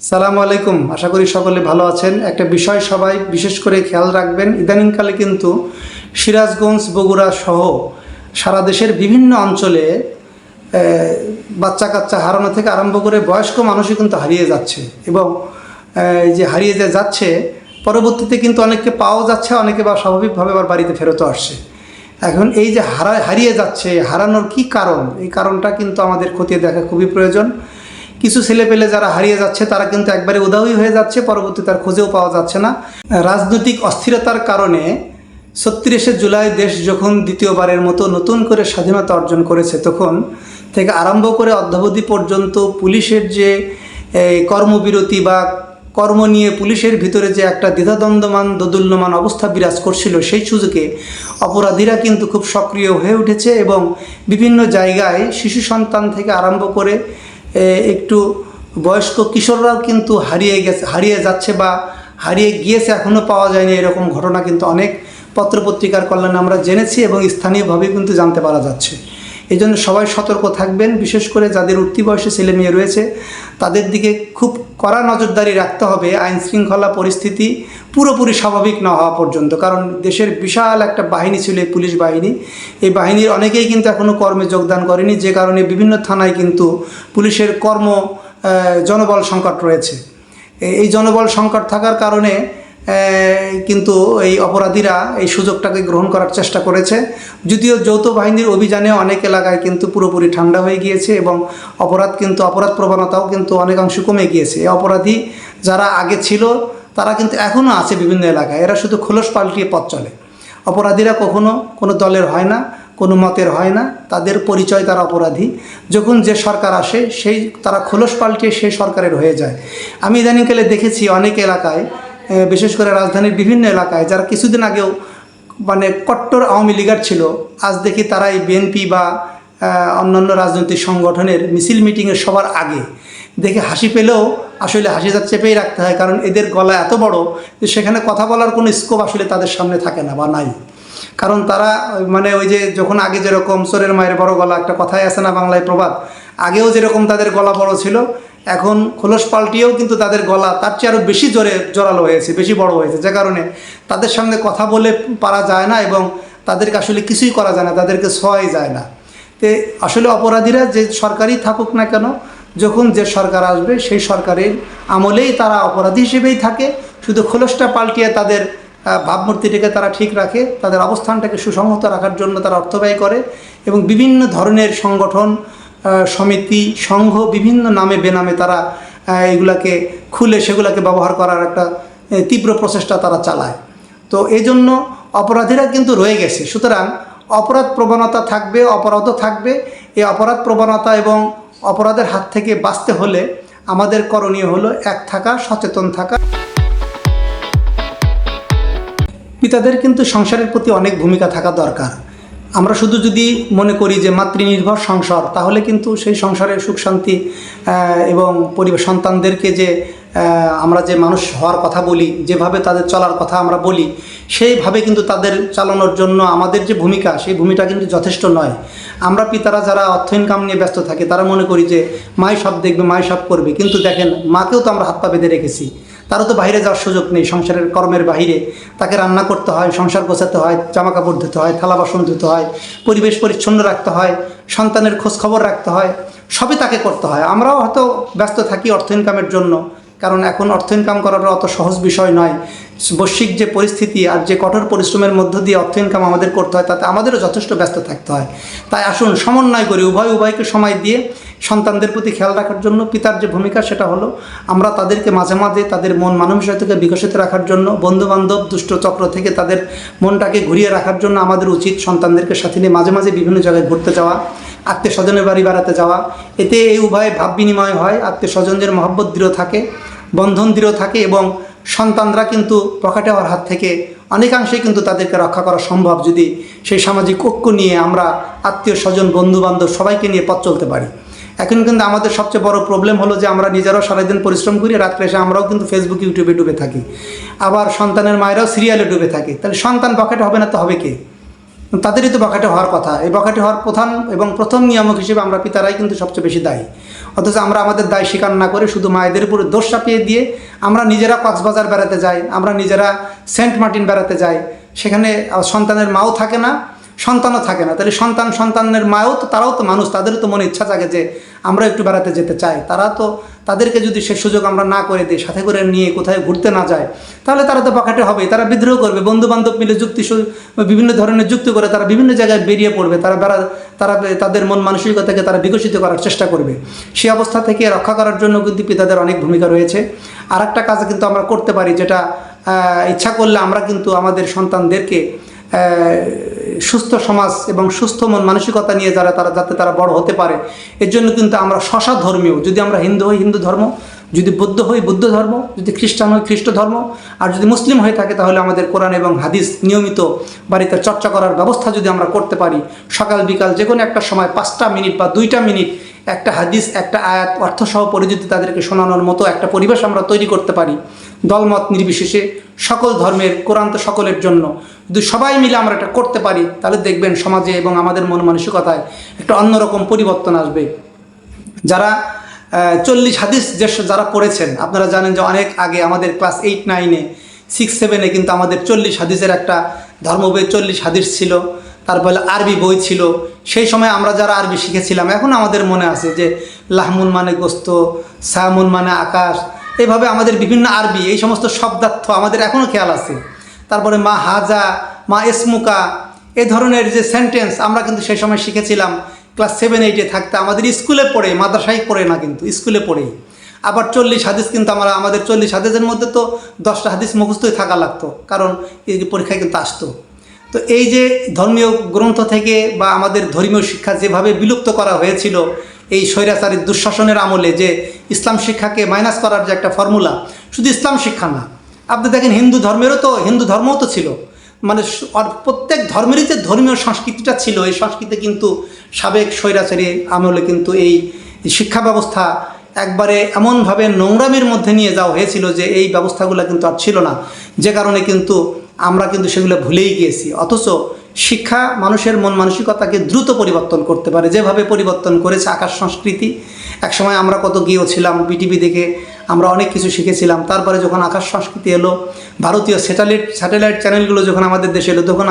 সালামু আলাইকুম। আশা করি সকলে ভালো আছেন। একটা বিষয় সবাই বিশেষ করে খেয়াল রাখবেন, ইদানিংকালে কিন্তু সিরাজগঞ্জ, বগুড়া সহ সারা দেশের বিভিন্ন অঞ্চলে বাচ্চা কাচ্চা হারানো থেকে আরম্ভ করে বয়স্ক মানুষই কিন্তু হারিয়ে যাচ্ছে এবং এই যে হারিয়ে যে যাচ্ছে পরবর্তীতে কিন্তু অনেককে পাওয়া যাচ্ছে, অনেকে বা স্বাভাবিকভাবে আবার বাড়িতে ফেরতও আসছে। এখন এই যে হারিয়ে যাচ্ছে, হারানোর কি কারণ, এই কারণটা কিন্তু আমাদের খতিয়ে দেখা খুবই প্রয়োজন। কিছু ছেলেপেলে যারা হারিয়ে যাচ্ছে তারা কিন্তু একবারে উধাওই হয়ে যাচ্ছে, পরবর্তী তার খোঁজেও পাওয়া যাচ্ছে না। রাজনৈতিক অস্থিরতার কারণে ৩৬শে জুলাই দেশ যখন দ্বিতীয়বারের মতো নতুন করে স্বাধীনতা অর্জন করেছে, তখন থেকে আরম্ভ করে অদ্যাবধি পর্যন্ত পুলিশের যে কর্মবিরতি বা কর্ম নিয়ে পুলিশের ভিতরে যে একটা দ্বিধাদ্বন্দ্বমান দোদুল্যমান অবস্থা বিরাজ করছিল, সেই সুযোগে অপরাধীরা কিন্তু খুব সক্রিয় হয়ে উঠেছে এবং বিভিন্ন জায়গায় শিশু সন্তান থেকে আরম্ভ করে একটু বয়স্ক কিশোররাও কিন্তু হারিয়ে যাচ্ছে বা হারিয়ে গিয়েছে, এখনও পাওয়া যায়নি। এরকম ঘটনা কিন্তু অনেক পত্রপত্রিকার কল্যাণে আমরা জেনেছি এবং স্থানীয়ভাবে কিন্তু জানতে পারা যাচ্ছে। এই জন্য সবাই সতর্ক থাকবেন, বিশেষ করে যাদের উঠতি বয়সে ছেলে মেয়ে রয়েছে তাদের দিকে খুব কড়া নজরদারি রাখতে হবে, আইন শৃঙ্খলা পরিস্থিতি পুরোপুরি স্বাভাবিক না হওয়া পর্যন্ত। কারণ দেশের বিশাল একটা বাহিনী ছিল এই পুলিশ বাহিনী, এই বাহিনীর অনেকেই কিন্তু এখনও কর্মে যোগদান করেনি, যে কারণে বিভিন্ন থানায় কিন্তু পুলিশের জনবল সংকট রয়েছে। এই জনবল সংকট থাকার কারণে কিন্তু এই অপরাধীরা এই সুযোগটাকে গ্রহণ করার চেষ্টা করেছে। যদিও যৌথ বাহিনীর অভিযানে অনেক এলাকায় কিন্তু পুরোপুরি ঠান্ডা হয়ে গিয়েছে এবং অপরাধ প্রবণতাও কিন্তু অনেকাংশ কমে গিয়েছে। এই অপরাধী যারা আগে ছিল তারা কিন্তু এখনও আছে বিভিন্ন এলাকায়, এরা শুধু খোলস পাল্টিয়ে পথ চলে। অপরাধীরা কখনো কোনো দলের হয় না, কোনো মতের হয় না, তাদের পরিচয় তারা অপরাধী। যখন যে সরকার আসে তারা খোলস পাল্টিয়ে সেই সরকারের হয়ে যায়। আমি ইদানিংকালে দেখেছি অনেক এলাকায়, বিশেষ করে রাজধানীর বিভিন্ন এলাকায়, যারা কিছুদিন আগেও কট্টর আওয়ামী লীগার ছিল, আজ দেখি তারা এই বিএনপি বা অন্যান্য রাজনৈতিক সংগঠনের মিছিল মিটিংয়ের সবার আগে দেখে হাসি পেলেও আসলে হাসিটা চেপেই রাখতে হয়, কারণ এদের গলা এত বড় যে সেখানে কথা বলার কোনো স্কোপ আসলে তাদের সামনে থাকে না বা নাই। কারণ তারা ওই যে যখন আগে যেরকম চোরের মায়ের বড় গলা একটা কথাই আছে না বাংলায় প্রবাদ, আগেও যেরকম তাদের গলা বড় ছিল, এখন খোলস পাল্টিয়েও কিন্তু তাদের গলা তার চেয়ে আরও বেশি জোরালো হয়েছে, বেশি বড় হয়েছে, যে কারণে তাদের সামনে কথা বলে পারা যায় না এবং তাদেরকে আসলে কিছুই করা যায় না, তাদেরকে ছোঁয়াই যায় না। তো আসলে অপরাধীরা যে সরকারই থাকুক না কেন, যখন যে সরকার আসবে সেই সরকারের আমলেই তারা অপরাধী হিসেবেই থাকে। শুধু খোলসটা পাল্টিয়ে তাদের ভাবমূর্তিটাকে তারা ঠিক রাখে, তাদের অবস্থানটাকে সুসংহত রাখার জন্য তারা অর্থ ব্যয় করে এবং বিভিন্ন ধরনের সংগঠন, সমিতি, সংঘ, বিভিন্ন নামে বেনামে তারা এগুলাকে খুলে সেগুলাকে ব্যবহার করার একটা তীব্র প্রচেষ্টা তারা চালায়। তো এই জন্য অপরাধীরা কিন্তু রয়ে গেছে। সুতরাং অপরাধ প্রবণতা থাকবে, অপরাধও থাকবে। এই অপরাধ প্রবণতা এবং অপরাধের হাত থেকে বাঁচতে হলে আমাদের করণীয় হলো এক থাকা, সচেতন থাকা। পিতাদের কিন্তু সংসারের প্রতি অনেক ভূমিকা থাকা দরকার। আমরা শুধু যদি মনে করি যে মাতৃনির্ভর সংসার, তাহলে কিন্তু সেই সংসারের সুখ শান্তি এবং সন্তানদেরকে যে আমরা যে মানুষ হওয়ার কথা বলি, যেভাবে তাদের চলার কথা আমরা বলি, সেইভাবে কিন্তু তাদের চালানোর জন্য আমাদের যে ভূমিকা, সেই ভূমিকা কিন্তু যথেষ্ট নয়। আমরা পিতারা যারা অর্থ ইনকাম নিয়ে ব্যস্ত থাকি, তারা মনে করি যে মাই সব দেখবে, মাই সব করবে, কিন্তু দেখেন মাকেও তো আমরা হাত পা বেঁধে রেখেছি, তারও তো বাইরে যাওয়ার সুযোগ নেই। সংসারের কর্মের বাহিরে তাকে রান্না করতে হয়, সংসার গোছাতে হয়, জামা কাপড় ধুতে হয়, থালা বাসন ধুতে হয়, পরিবেশ পরিচ্ছন্ন রাখতে হয়, সন্তানের খোঁজ খবর রাখতে হয়, সবই তাকে করতে হয়। আমরাও হয়তো ব্যস্ত থাকি অর্থ ইনকামের জন্য, কারণ এখন অর্থ ইনকাম করাটা অত সহজ বিষয় নয়। বৈশ্বিক যে পরিস্থিতি আর যে কঠোর পরিশ্রমের মধ্য দিয়ে অর্থ ইনকাম আমাদের করতে হয়, তাতে আমাদেরও যথেষ্ট ব্যস্ত থাকতে হয়। তাই আসুন সমন্বয় করি, উভয়কে সময় দিয়ে সন্তানদের প্রতি খেয়াল রাখার জন্য পিতার যে ভূমিকা, সেটা হলো আমরা তাদেরকে মাঝে মাঝে তাদের মন মানসিকতাকে বিকশিত রাখার জন্য, বন্ধুবান্ধব দুষ্ট চক্র থেকে তাদের মনটাকে ঘুরিয়ে রাখার জন্য আমাদের উচিত সন্তানদেরকে সাথে নিয়ে মাঝে মাঝে বিভিন্ন জায়গায় ঘুরতে যাওয়া, আত্মীয় স্বজনের বাড়ি বেড়াতে যাওয়া। এতে এই উভয় ভাব বিনিময় হয়, আত্মীয় স্বজনদের মহব্বত দৃঢ় থাকে, বন্ধন দৃঢ় থাকে এবং সন্তানরা কিন্তু প্রকাটে হওয়ার হাত থেকে অনেকাংশেই কিন্তু তাদেরকে রক্ষা করা সম্ভব, যদি সেই সামাজিক ঐক্য নিয়ে আমরা আত্মীয় স্বজন, বন্ধুবান্ধব সবাইকে নিয়ে পথ চলতে পারি। এখন কিন্তু আমাদের সবচেয়ে বড় প্রবলেম হলো যে আমরা নিজেরাও সারাদিন পরিশ্রম করি, রাত্রে এসে আমরাও কিন্তু ফেসবুক, ইউটিউবে ডুবে থাকি, আবার সন্তানের মায়েরাও সিরিয়ালে ডুবে থাকে। তাহলে সন্তান পকেটে হবে না তো হবে কে? তাদেরই তো বখাটে হওয়ার কথা। এই বখাটে হওয়ার প্রথম নিয়ামক হিসেবে আমরা পিতারাই কিন্তু সবচেয়ে বেশি দায়ী। অথচ আমরা আমাদের দায় স্বীকার না করে শুধু মায়েদের উপরে দোষ চাপিয়ে দিয়ে আমরা নিজেরা কক্সবাজার বেড়াতে যাই, আমরা নিজেরা সেন্ট মার্টিন বেড়াতে যাই, সেখানে সন্তানের মাও থাকে না, সন্তানও থাকে না। তাহলে সন্তানের মাও তো, তারাও তো মানুষ, তাদেরও তো মনে ইচ্ছা থাকে যে আমরা একটু বেড়াতে যেতে চাই। তাদেরকে যদি সে সুযোগ আমরা না করে দিই, সাথে করে নিয়ে কোথায় ঘুরতে না যায়, তাহলে তারা তো বখাটে হবে, তারা বিদ্রোহ করবে, বন্ধুবান্ধব মিলে বিভিন্ন ধরনের যুক্তি করে তারা বিভিন্ন জায়গায় বেরিয়ে পড়বে, তারা তাদের মন মানসিকতাকে তারা বিকশিত করার চেষ্টা করবে। সেই অবস্থা থেকে রক্ষা করার জন্য কিন্তু পিতাদের অনেক ভূমিকা রয়েছে। আর একটা কাজ কিন্তু আমরা করতে পারি, যেটা ইচ্ছা করলে আমরা কিন্তু আমাদের সন্তানদেরকে সুস্থ সমাজ এবং সুস্থ মন মানসিকতা নিয়ে যাতে তারা বড় হতে পারে, এর জন্য কিন্তু আমরা ধর্মীয়, যদি আমরা হিন্দু হই হিন্দু ধর্ম, যদি বৌদ্ধ হই বৌদ্ধ ধর্ম, যদি খ্রিস্টান হই খ্রিস্ট ধর্ম, আর যদি মুসলিম হয়ে থাকে তাহলে আমাদের কোরআন এবং হাদিস নিয়মিত বাড়িতে চর্চা করার ব্যবস্থা যদি আমরা করতে পারি, সকাল বিকাল যে কোনো একটা সময় 5টা মিনিট বা 2টা মিনিট একটা হাদিস, একটা আয়াত অর্থসহ পড়ে যদি তাদেরকে শোনানোর মতো একটা পরিবেশ আমরা তৈরি করতে পারি, দলমত নির্বিশেষে সকল ধর্মের, কোরআন তো সকলের জন্য, যদি সবাই মিলে আমরা এটা করতে পারি, তাহলে দেখবেন সমাজে এবং আমাদের মন মানসিকতায় একটা অন্যরকম পরিবর্তন আসবে। যারা 40 হাদিস যারা পড়েছেন, আপনারা জানেন যে অনেক আগে আমাদের ক্লাস 8, 9, 6, 7 কিন্তু আমাদের 40 হাদিসের একটা ধর্মবই 40 হাদিস ছিল, তারপরে আরবি বই ছিল। সেই সময় আমরা যারা আরবি শিখেছিলাম, এখন আমাদের মনে আছে যে লাহমুন মানে গোস্ত, সায়ামুন মানে আকাশ, এইভাবে আমাদের বিভিন্ন আরবি এই সমস্ত শব্দার্থ আমাদের এখনও খেয়াল আছে। তারপরে মা হাজা, মা এসমুকা, এই ধরনের যে সেন্টেন্স আমরা কিন্তু সেই সময় শিখেছিলাম ক্লাস 7, 8 থাকতে, আমাদের স্কুলে পড়ে, মাদ্রাসায় পড়ে না, কিন্তু স্কুলে পড়েই। আবার 40 হাদিস কিন্তু আমাদের 40 হাদিসের মধ্যে তো 10টা হাদিস মুখস্থই থাকা লাগতো, কারণ এই পরীক্ষায় কিন্তু আসতো। তো এই যে ধর্মীয় গ্রন্থ থেকে বা আমাদের ধর্মীয় শিক্ষা যেভাবে বিলুপ্ত করা হয়েছিল এই স্বৈরাচারী দুঃশাসনের আমলে, যে ইসলাম শিক্ষাকে মাইনাস করার যে একটা ফর্মুলা, শুধু ইসলাম শিক্ষা না, আপনি দেখেন হিন্দু ধর্মও তো ছিল, মানে প্রত্যেক ধর্মেরই যে ধর্মীয় সংস্কৃতিটা ছিল, এই সংস্কৃতি কিন্তু সাবেক স্বৈরাচারী আমলে কিন্তু এই শিক্ষা ব্যবস্থা একবারে এমনভাবে নোংরামির মধ্যে নিয়ে যাওয়া হয়েছিল যে এই ব্যবস্থাগুলো কিন্তু আর ছিল না, যে কারণে কিন্তু আমরা কিন্তু সেগুলো ভুলেই গিয়েছি। অথচ শিক্ষা মানুষের মন মানসিকতাকে দ্রুত পরিবর্তন করতে পারে, যেভাবে পরিবর্তন করেছে আকাশ সংস্কৃতি। একসময় আমরা কত গিয়েছিলাম, বিটিভি দেখে আমরা অনেক কিছু শিখেছিলাম। তারপরে যখন আকাশ সংস্কৃতি এলো, ভারতীয় স্যাটেলাইট চ্যানেলগুলো যখন আমাদের দেশে এলো, তখন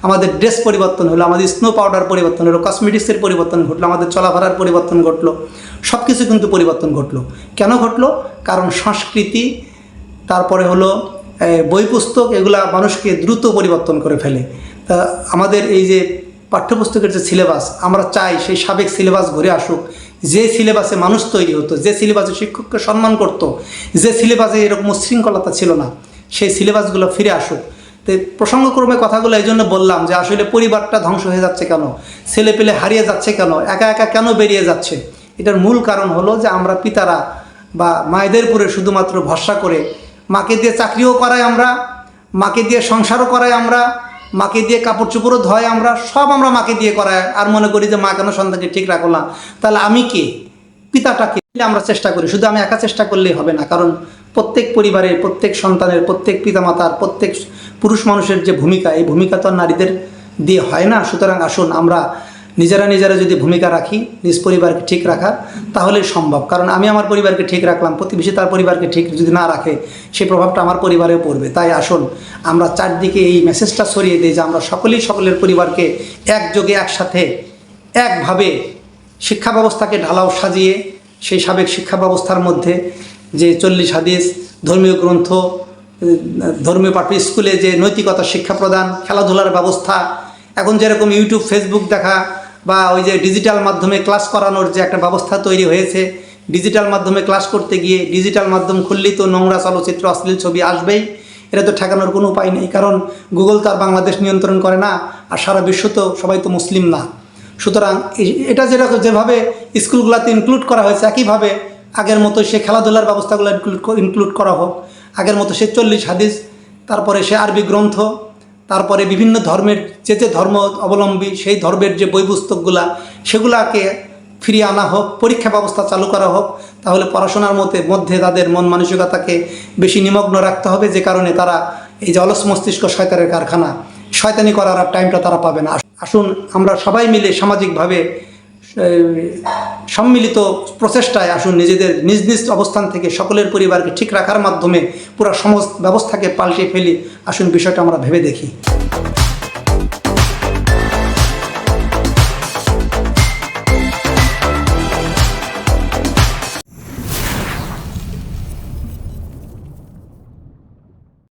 আমাদের ড্রেস পরিবর্তন হলো, আমাদের স্নো পাউডার পরিবর্তন হলো, কসমেটিক্সের পরিবর্তন ঘটলো, আমাদের চলাফেরার পরিবর্তন ঘটলো, সব কিছু কিন্তু পরিবর্তন ঘটলো। কেন ঘটলো? কারণ সংস্কৃতি, তারপরে হলো বই পুস্তক, এগুলা মানুষকে দ্রুত পরিবর্তন করে ফেলে। তা আমাদের এই যে পাঠ্যপুস্তকের যে সিলেবাস, আমরা চাই সেই সাবেক সিলেবাস ঘুরে আসুক, যে সিলেবাসে মানুষ তৈরি হতো, যে সিলেবাসে শিক্ষককে সম্মান করতো, যে সিলেবাসে এরকম উচ্ছৃঙ্খলতা ছিল না, সেই সিলেবাসগুলো ফিরে আসুক। তো প্রসঙ্গক্রমে কথাগুলো এই জন্য বললাম যে আসলে পরিবারটা ধ্বংস হয়ে যাচ্ছে কেন, ছেলেপেলে হারিয়ে যাচ্ছে কেন, একা একা কেন বেরিয়ে যাচ্ছে, এটার মূল কারণ হলো যে আমরা পিতারা বা মায়েদের উপরে শুধুমাত্র ভরসা করে, মাকে দিয়ে চাকরিও করাই আমরা, মাকে দিয়ে সংসারও করাই আমরা, মাকে দিয়ে কাপড় চোপড়ও ধোয় আমরা, সব আমরা মাকে দিয়ে করাই, আর মনে করি যে মা কেন সন্তানকে ঠিক রাখো না, তাহলে আমি কে, পিতাটাকে আমরা চেষ্টা করি। শুধু আমি একা চেষ্টা করলেই হবে না, কারণ প্রত্যেক পরিবারের, প্রত্যেক সন্তানের, প্রত্যেক পিতামাতার, প্রত্যেক পুরুষ মানুষের যে ভূমিকা, এই ভূমিকা তো আর নারীদের দিয়ে হয় না। সুতরাং আসুন আমরা নিজেরা যদি ভূমিকা রাখি নিজ পরিবারকে ঠিক রাখার, তাহলে সম্ভব। কারণ আমি আমার পরিবারকে ঠিক রাখলাম, প্রতিবেশী তার পরিবারকে ঠিক যদি না রাখে, সেই প্রভাবটা আমার পরিবারেও পড়বে। তাই আসুন আমরা চারদিকে এই মেসেজটা ছড়িয়ে দিই যে আমরা সকলের পরিবারকে একযোগে, একসাথে, একভাবে শিক্ষা ব্যবস্থাকে ঢালাও সাজিয়ে সেই সাবেক শিক্ষা ব্যবস্থার মধ্যে যে 40 হাদিস, ধর্মীয় গ্রন্থ, ধর্মীয় পাঠ্য স্কুলে যে নৈতিকতা শিক্ষা প্রদান, খেলাধুলার ব্যবস্থা, এখন যেরকম ইউটিউব, ফেসবুক দেখা বা ওই যে ডিজিটাল মাধ্যমে ক্লাস করানোর যে একটা ব্যবস্থা তৈরি হয়েছে, ডিজিটাল মাধ্যমে ক্লাস করতে গিয়ে ডিজিটাল মাধ্যম খুললেই তো নোংরা চলচ্চিত্র, অশ্লীল ছবি আসবেই। এটা তো ঠেকানোর কোনো উপায় নেই, কারণ গুগল তো আর বাংলাদেশ নিয়ন্ত্রণ করে না, আর সারা বিশ্ব তো সবাই তো মুসলিম না। সুতরাং এটা যেভাবে স্কুলগুলোতে ইনক্লুড করা হয়েছে, একইভাবে আগের মতো সে খেলাধুলার ব্যবস্থাগুলো ইনক্লুড করা হোক, আগের মতো সে 40 হাদিস, তারপরে সে আরবি গ্রন্থ, তারপরে বিভিন্ন ধর্মের যে ধর্ম অবলম্বী সেই ধর্মের যে বই পুস্তকগুলা, সেগুলাকে ফিরিয়ে আনা হোক, পরীক্ষা ব্যবস্থা চালু করা হোক। তাহলে পড়াশোনার মধ্যে তাদের মন মানসিকতাকে বেশি নিমগ্ন রাখতে হবে, যে কারণে তারা এই যে অলস মস্তিষ্ক শয়তানের কারখানা, শয়তানি করার আর টাইমটা তারা পাবে না। আসুন আমরা সবাই মিলে সামাজিকভাবে সম্মিলিত প্রচেষ্টায় আসুন নিজেদের নিজ নিজ অবস্থান থেকে সকলের পরিবারকে ঠিক রাখার মাধ্যমে পুরো সমাজ ব্যবস্থাকে পাল্টে ফেলি। আসুন বিষয়টা আমরা ভেবে দেখি।